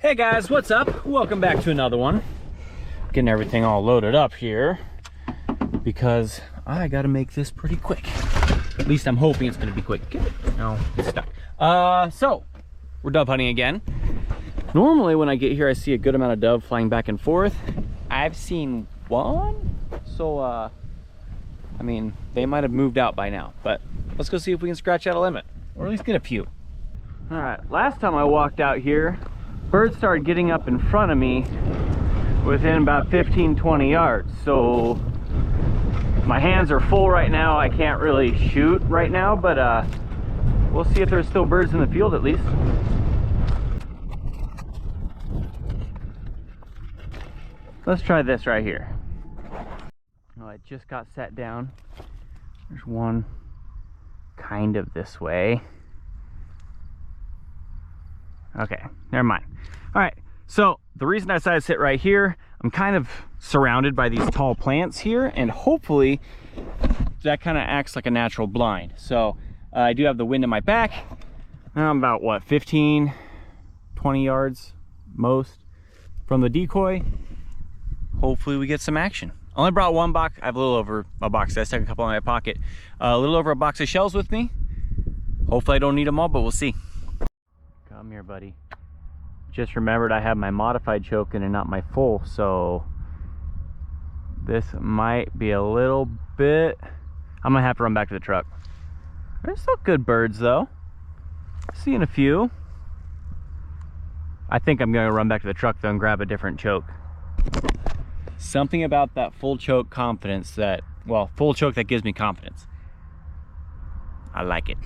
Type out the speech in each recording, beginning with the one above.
Hey guys, what's up? Welcome back to another one. Getting everything all loaded up here because I gotta make this pretty quick. At least I'm hoping it's gonna be quick. No, it's stuck. So we're dove hunting again. Normally when I get here I see a good amount of dove flying back and forth. I've seen one, so I mean they might have moved out by now, but let's go see if we can scratch out a limit or at least get a few. All right, last time I walked out here, birds started getting up in front of me within about 15-20 yards. So my hands are full right now. I can't really shoot right now, but we'll see if there's still birds in the field at least. Let's try this right here. Oh, I just got set down. There's one kind of this way. Okay, never mind. All right, so the reason I decided to sit right here, I'm kind of surrounded by these tall plants here, and hopefully that kind of acts like a natural blind. So I do have the wind in my back. I'm about, what, 15, 20 yards most from the decoy. Hopefully we get some action. I only brought one box. I have a little over a box. I stuck a couple in my pocket. A little over a box of shells with me. Hopefully I don't need them all, but we'll see. Come here, buddy. Just remembered I have my modified choke in and not my full, so this might be a little bit. I'm gonna have to run back to the truck. There's still good birds though. Seeing a few. I think I'm gonna run back to the truck though and grab a different choke. Something about that full choke confidence that, well, full choke that gives me confidence. I like it.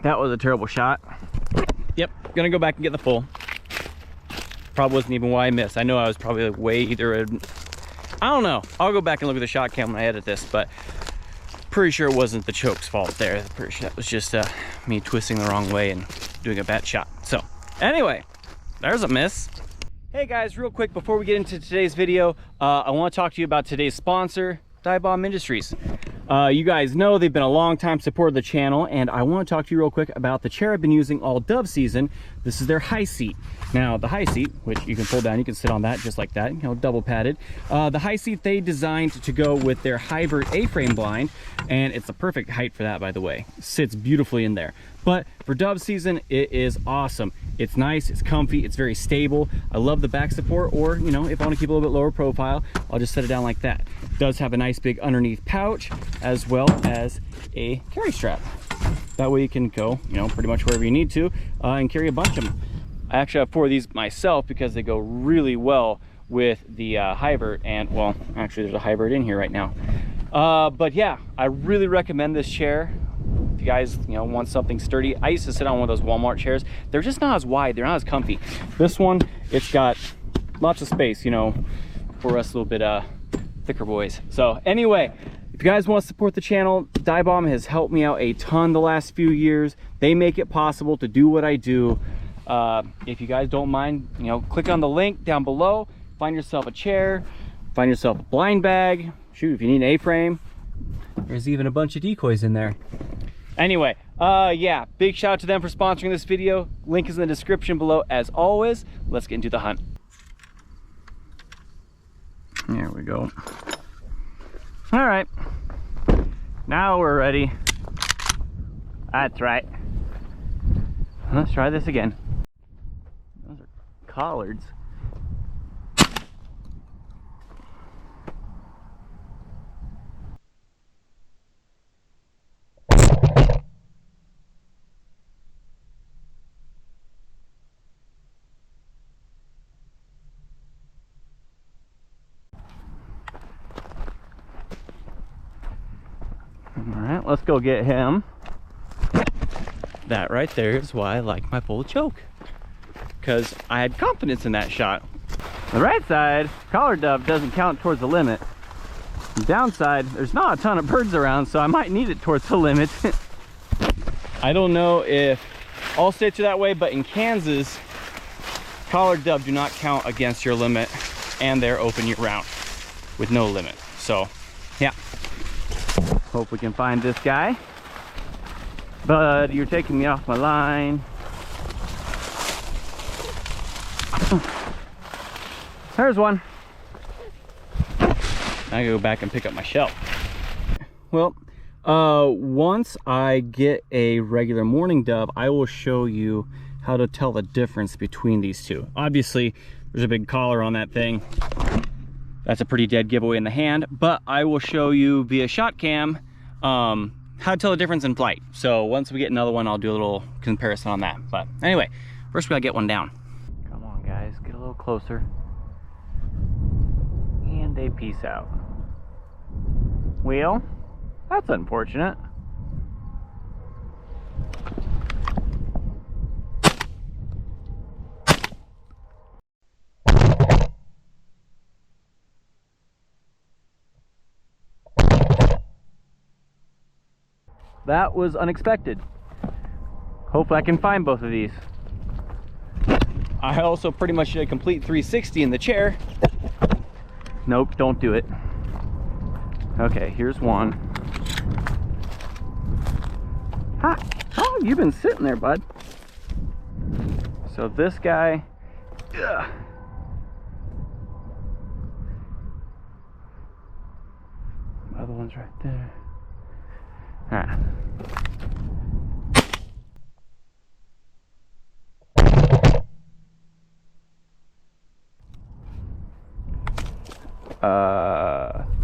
That was a terrible shot. Yep, gonna go back and get the full. Probably wasn't even why I missed. I know I was probably like way either, I don't know. I'll go back and look at the shot cam when I edit this, but pretty sure it wasn't the choke's fault there. Pretty sure that was just me twisting the wrong way and doing a bad shot. So anyway, there's a miss. Hey guys, real quick before we get into today's video, I want to talk to you about today's sponsor, Dive Bomb Industries. You guys know they've been a long time supporter of the channel, and I want to talk to you real quick about the chair I've been using all dove season. This is their high seat. Now the high seat, which you can pull down, you can sit on that just like that, you know, double padded. The high seat they designed to go with their hybrid A-frame blind, and it's the perfect height for that, by the way. Sits beautifully in there. But for dove season, it is awesome. It's nice, it's comfy, it's very stable. I love the back support, or, you know, if I want to keep a little bit lower profile, I'll just set it down like that. It does have a nice big underneath pouch, as well as a carry strap. That way you can go, you know, pretty much wherever you need to, and carry a bunch of them. I actually have 4 of these myself because they go really well with the hybrid, and, well, actually there's a hybrid in here right now. But yeah, I really recommend this chair. If you guys, you know, want something sturdy. I used to sit on one of those Walmart chairs. They're just not as wide, they're not as comfy. This one, it's got lots of space, you know, for us little bit thicker boys. So anyway, if you guys want to support the channel, Dive Bomb has helped me out a ton the last few years. They make it possible to do what I do. If you guys don't mind, you know, click on the link down below, find yourself a chair, find yourself a blind bag. Shoot, if you need an A-frame, there's even a bunch of decoys in there. Anyway, yeah, big shout out to them for sponsoring this video. Link is in the description below as always. Let's get into the hunt. There we go. All right, now we're ready. That's right. Let's try this again. Those are collards. All right, let's go get him. That right there is why I like my full choke, because I had confidence in that shot. The right side, collar dove doesn't count towards the limit. The downside, there's not a ton of birds around, so I might need it towards the limit. I don't know if all states are that way, but in Kansas, collared dove do not count against your limit, and they're open year round with no limit. So yeah, hope we can find this guy. Bud, you're taking me off my line. There's one. I go back and pick up my shell. Well, once I get a regular mourning dove, I will show you how to tell the difference between these two. Obviously, there's a big collar on that thing. That's a pretty dead giveaway in the hand, but I will show you via shot cam how to tell the difference in flight. So once we get another one, I'll do a little comparison on that. But anyway, first we gotta get one down. Come on guys, get a little closer. And they peace out. Well, that's unfortunate. That was unexpected. Hopefully I can find both of these. I also pretty much did a complete 360 in the chair. Nope, don't do it. Okay, here's one. Ha! Oh, you've been sitting there, bud. So this guy, ugh. Other one's right there. All right.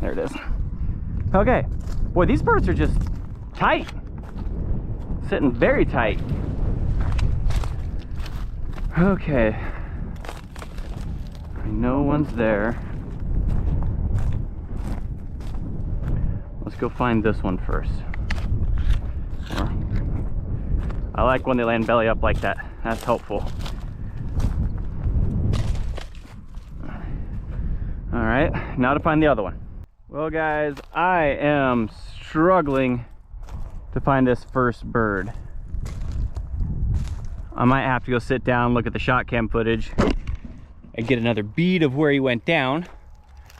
There it is. Okay. Boy, these birds are just tight. Sitting very tight. Okay. No one's there. Let's go find this one first. I like when they land belly up like that. That's helpful. All right, now to find the other one. Well guys, I am struggling to find this first bird. I might have to go sit down, look at the shot cam footage, and get another bead of where he went down,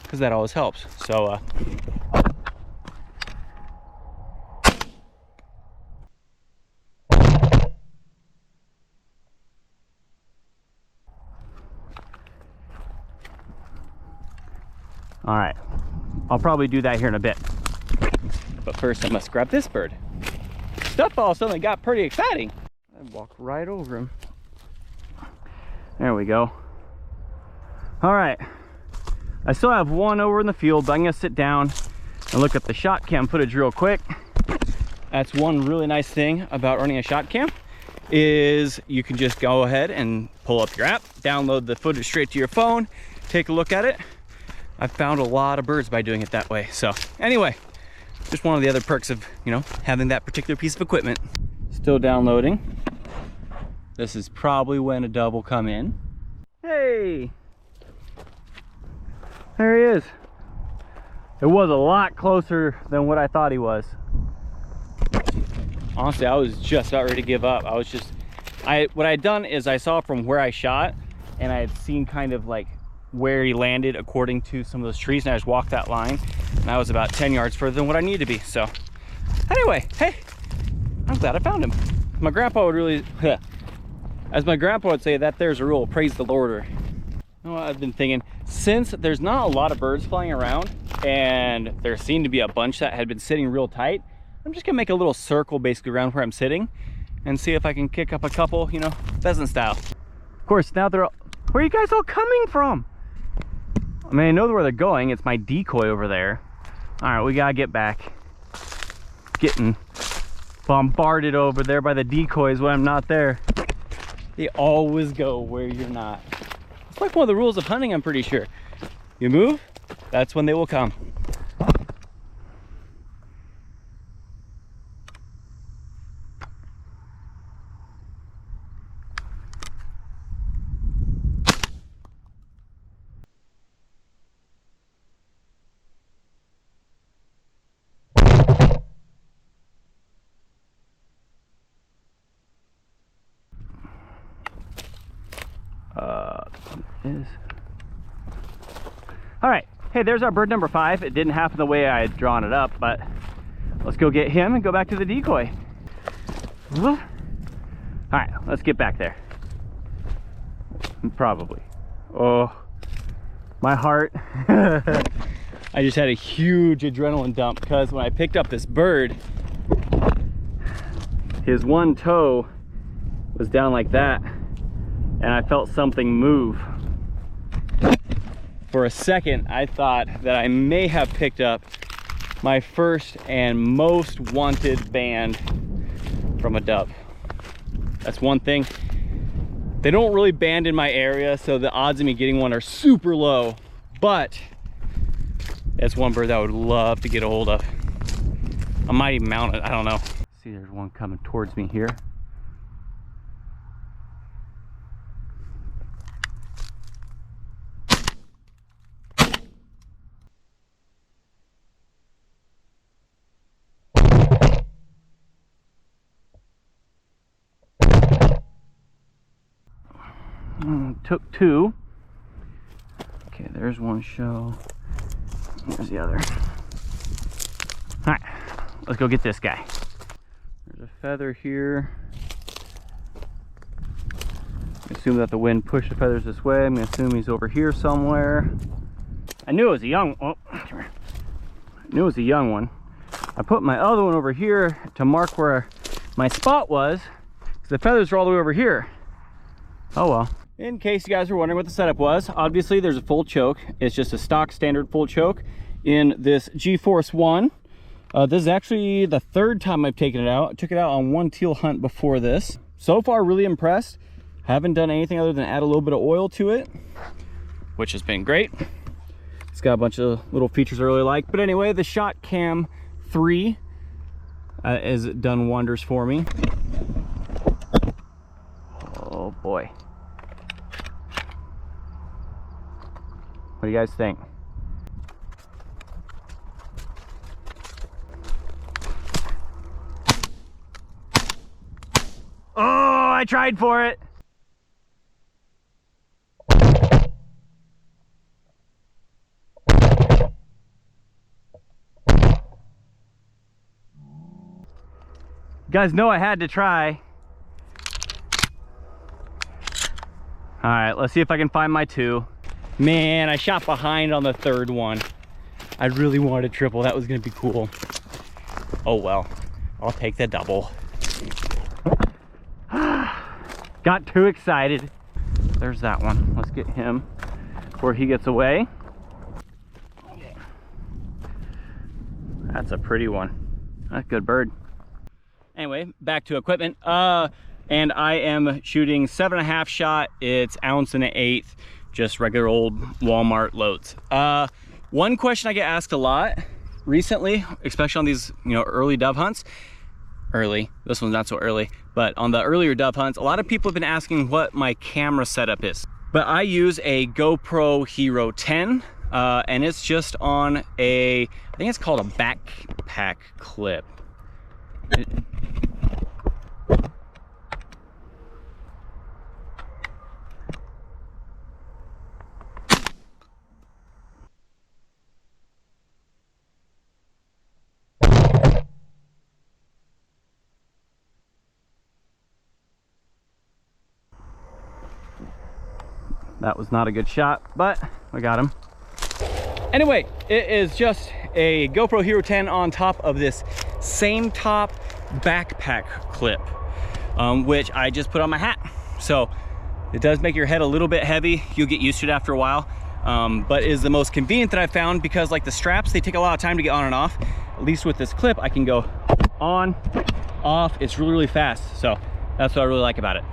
because that always helps. So all right, I'll probably do that here in a bit. But first I must grab this bird. Stuff all of a sudden got pretty exciting. I walked right over him. There we go. All right, I still have one over in the field, but I'm gonna sit down and look at the shot cam footage real quick. That's one really nice thing about running a shot cam, is you can just go ahead and pull up your app, download the footage straight to your phone, take a look at it. I've found a lot of birds by doing it that way. So anyway, just one of the other perks of, you know, having that particular piece of equipment. Still downloading. This is probably when a dove will come in. Hey, there he is. It was a lot closer than what I thought he was. Honestly, I was just about ready to give up. What I had done is I saw from where I shot, and I had seen kind of like where he landed according to some of those trees, and I just walked that line, and I was about 10 yards further than what I needed to be. So anyway, hey, I'm glad I found him. My grandpa would really, as my grandpa would say, that there's a rule, praise the Lord. You know what I've been thinking, since there's not a lot of birds flying around, and there seemed to be a bunch that had been sitting real tight, I'm just gonna make a little circle basically around where I'm sitting and see if I can kick up a couple, you know, pheasant style. Of course, now they're all, where are you guys all coming from? I mean, I know where they're going. It's my decoy over there. All right, we gotta get back. Getting bombarded over there by the decoys when I'm not there. They always go where you're not. It's like one of the rules of hunting, I'm pretty sure. You move, that's when they will come. is. All right, hey, there's our bird number 5. It didn't happen the way I had drawn it up, but let's go get him and go back to the decoy. All right, let's get back there. Probably. Oh, my heart. I just had a huge adrenaline dump because when I picked up this bird, his one toe was down like that, and I felt something move. For a second, I thought that I may have picked up my first and most wanted band from a dove. That's one thing. They don't really band in my area, so the odds of me getting one are super low, but that's one bird that I would love to get a hold of. I might even mount it, I don't know. See, there's one coming towards me here. Took 2. Okay, there's one show. Here's the other. All right, let's go get this guy. There's a feather here. Assume that the wind pushed the feathers this way. I'm gonna assume he's over here somewhere. I knew it was a young. Oh, come here. I knew it was a young one. I put my other one over here to mark where my spot was, because the feathers are all the way over here. Oh well. In case you guys are wondering what the setup was, obviously there's a full choke. It's just a stock standard full choke in this G-Force 1. This is actually the 3rd time I've taken it out. I took it out on one teal hunt before this. So far, really impressed. Haven't done anything other than add a little bit of oil to it, which has been great. It's got a bunch of little features I really like. But anyway, the Shot Cam 3 has done wonders for me. Oh boy. What do you guys think? Oh, I tried for it. You guys know I had to try. All right, let's see if I can find my 2. Man, I shot behind on the 3rd one. I really wanted a triple. That was gonna be cool. Oh well, I'll take the double. Got too excited. There's that one. Let's get him before he gets away. That's a pretty one. That's a good bird. Anyway, back to equipment. And I am shooting 7.5 shot. It's 1 1/8 ounce. Just regular old Walmart loads. One question I get asked a lot recently, especially on these, early dove hunts. Early, this one's not so early, but on the earlier dove hunts, a lot of people have been asking what my camera setup is. But I use a GoPro Hero 10, and it's just on I think it's called a backpack clip. That was not a good shot, but I got him. Anyway, it is just a GoPro Hero 10 on top of this same top backpack clip, which I just put on my hat. So it does make your head a little bit heavy. You'll get used to it after a while, but it is the most convenient that I've found because like the straps, they take a lot of time to get on and off. At least with this clip, I can go on, off. It's really, really fast. So that's what I really like about it.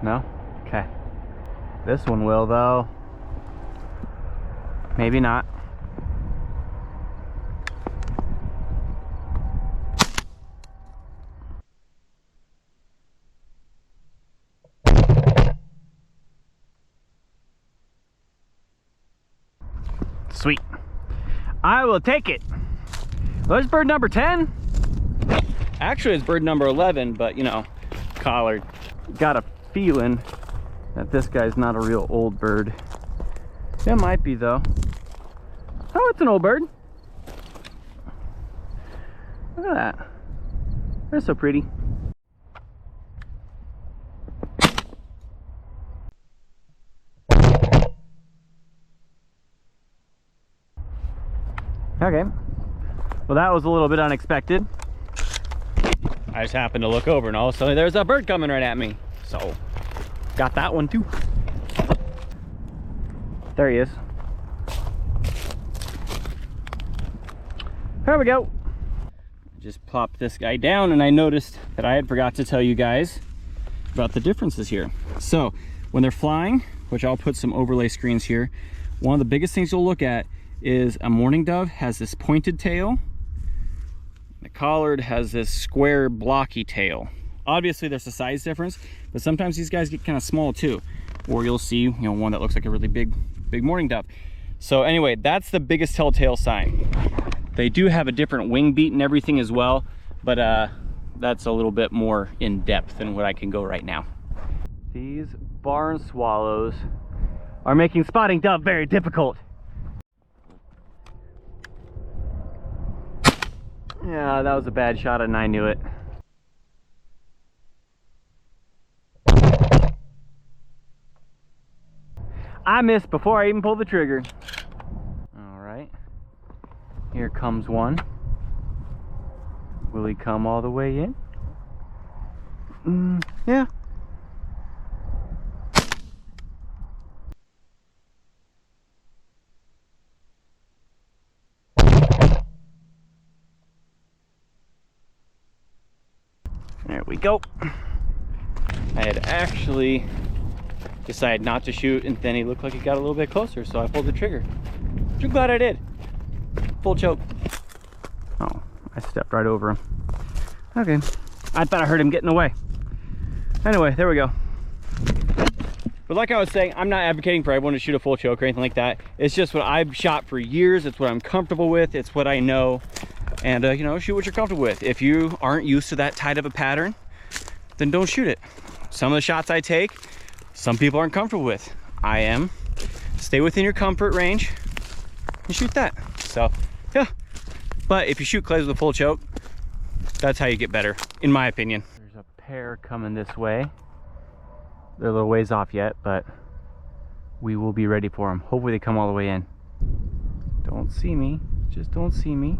No? Okay. This one will though. Maybe not. Sweet. I will take it. Well, there's bird number 10. Actually, it's bird number 11, but collared. Got a feeling that this guy's not a real old bird. It might be though. Oh, it's an old bird. Look at that. They're so pretty. Okay. Well, that was a little bit unexpected. I just happened to look over and all of a sudden there's a bird coming right at me. So, got that one too. There he is. There we go. Just plopped this guy down and I noticed that I had forgot to tell you guys about the differences here. So, when they're flying, which I'll put some overlay screens here, one of the biggest things you'll look at is a mourning dove has this pointed tail. The collard has this square blocky tail. Obviously there's a size difference, but sometimes these guys get kind of small too. Or you'll see, you know, one that looks like a really big mourning dove. So anyway, that's the biggest telltale sign. They do have a different wing beat and everything as well, but that's a little bit more in depth than what I can go right now. These barn swallows are making spotting dove very difficult. Yeah, that was a bad shot and I knew it. I missed before I even pulled the trigger. All right, here comes one. Will he come all the way in? Yeah. There we go. I had actually decided not to shoot and then he looked like he got a little bit closer, so I pulled the trigger. Too glad I did. Full choke. Oh, I stepped right over him. Okay, I thought I heard him getting away. Anyway, there we go. But like I was saying, I'm not advocating for everyone to shoot a full choke or anything like that. It's just what I've shot for years. It's what I'm comfortable with. It's what I know. And you know, shoot what you're comfortable with. If you aren't used to that tight of a pattern, then don't shoot it. Some of the shots I take, some people aren't comfortable with. I am. Stay within your comfort range and shoot that. So yeah, but if you shoot clays with a full choke, that's how you get better, in my opinion. There's a pair coming this way. They're a little ways off yet, but we will be ready for them. Hopefully they come all the way in. Don't see me, just don't see me.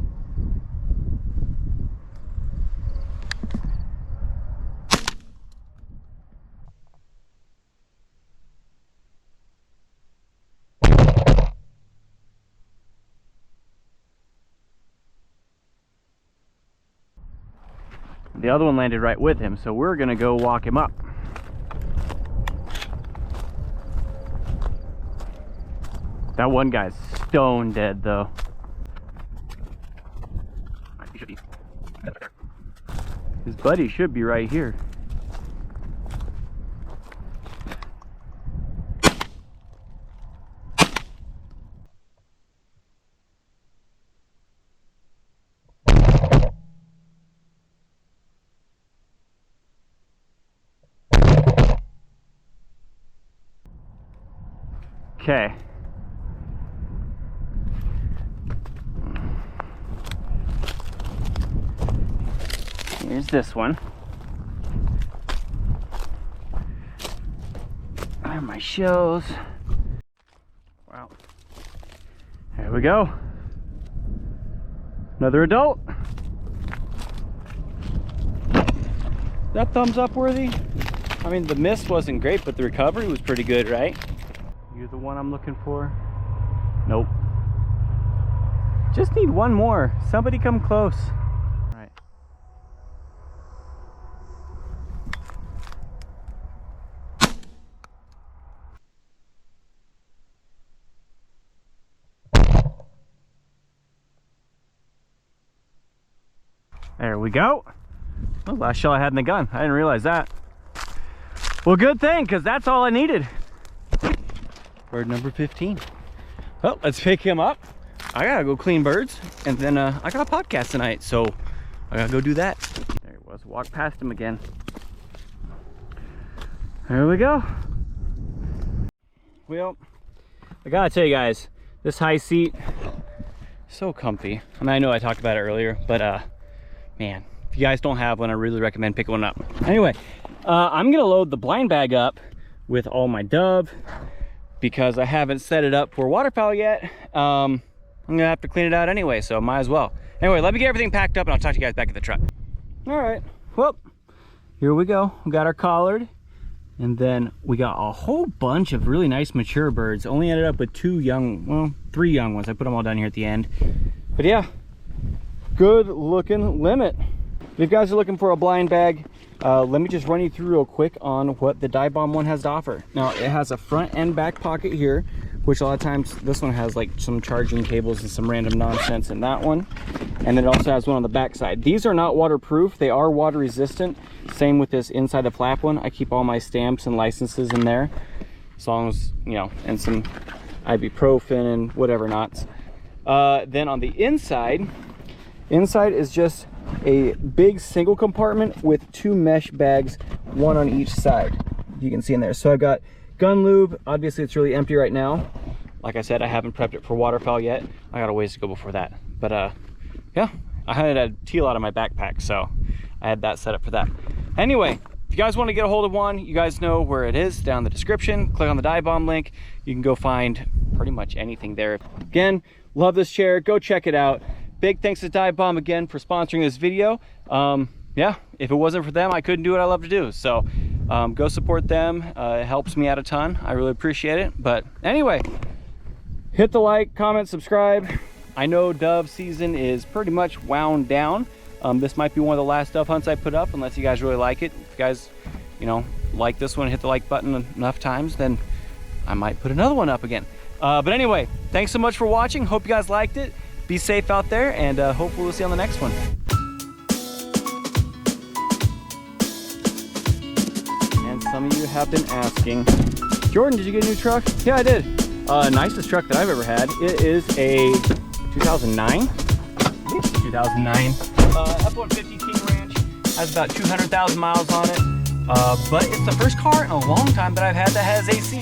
The other one landed right with him, so we're gonna go walk him up. That one guy's stone dead though. He should be. His buddy should be right here. Okay. Here's this one. There are my shows. Wow. There we go. Another adult. That thumbs up worthy? I mean, the miss wasn't great, but the recovery was pretty good, right? You're the one I'm looking for? Nope. Just need one more. Somebody come close. All right. There we go. Oh, last shot I had in the gun. I didn't realize that. Well, good thing, because that's all I needed. Bird number 15. Well, let's pick him up. I gotta go clean birds, and then I got a podcast tonight, so I gotta go do that. There he was. Walk past him again. There we go. Well, I gotta tell you guys, this high seat, so comfy. I mean, I know I talked about it earlier, but man, if you guys don't have one, I really recommend picking one up. Anyway, I'm gonna load the blind bag up with all my dove because I haven't set it up for waterfowl yet. I'm gonna have to clean it out anyway, so might as well. Anyway, let me get everything packed up and I'll talk to you guys back at the truck. All right, well, here we go. We got our collared, and then we got a whole bunch of really nice mature birds. Only ended up with 2 young, well, 3 young ones. I put them all down here at the end. But yeah, good looking limit. If you guys are looking for a blind bag, let me just run you through real quick on what the Dive Bomb one has to offer. Now, it has a front and back pocket here, which a lot of times this one has like some charging cables and some random nonsense in that one. And then it also has one on the back side. These are not waterproof. They are water resistant. Same with this inside the flap one. I keep all my stamps and licenses in there, as long as, you know, and some ibuprofen and whatever knots. Then on the inside is just a big single compartment with 2 mesh bags, one on each side. You can see in there. So I've got gun lube. Obviously it's really empty right now. Like I said, I haven't prepped it for waterfowl yet. I got a ways to go before that. But yeah, I had a teal out of my backpack, so I had that set up for that. Anyway, if you guys want to get a hold of one, you guys know where it is down in the description. Click on the Dive Bomb link. You can go find pretty much anything there. Again, love this chair. Go check it out. Big thanks to Dive Bomb again for sponsoring this video. Yeah, if it wasn't for them, I couldn't do what I love to do. So go support them. It helps me out a ton. I really appreciate it. But anyway, hit the like, comment, subscribe. I know dove season is pretty much wound down. This might be one of the last dove hunts I put up, unless you guys really like it. If you guys, you know, like this one, hit the like button enough times, then I might put another one up again. But anyway, thanks so much for watching. Hope you guys liked it. Be safe out there, and hopefully we'll see you on the next one. And some of you have been asking, Jordan, did you get a new truck? Yeah, I did. Nicest truck that I've ever had. It is a 2009. 2009 F-150 King Ranch. Has about 200,000 miles on it. But it's the first car in a long time that I've had that has AC.